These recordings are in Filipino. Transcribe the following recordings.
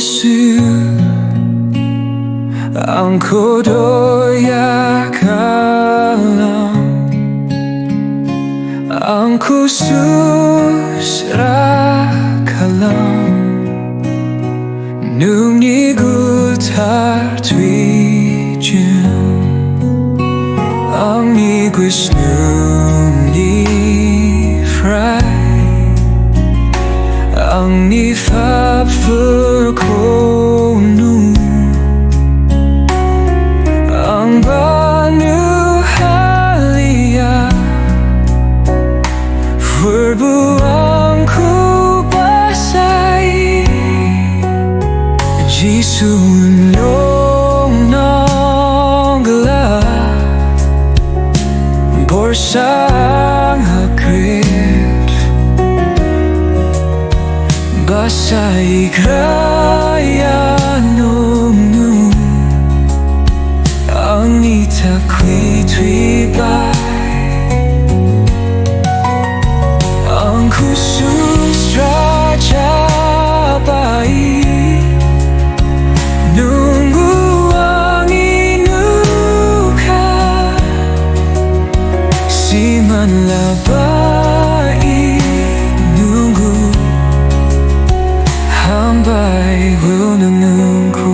Jisu Angkou doya kalam Angkou Susra kalam Nwngni gwtar jwng Angni gwswnifrai Angni fapfwrkounw bannw halia Fwrbu basai Jisu Nwng nongabla Borsa Basaigraya Nwngnw Angni takwi Thwibai Angkou Susra jabai Nwngw angninwka Siman labai Hambai Nwngku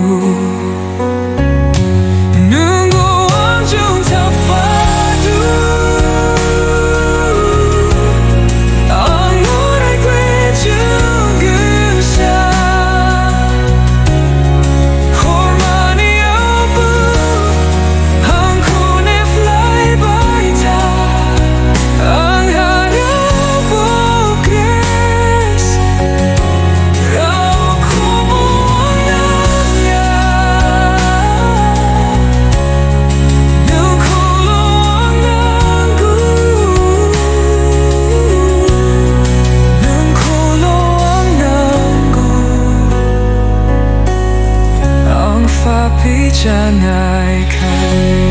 Janai kalam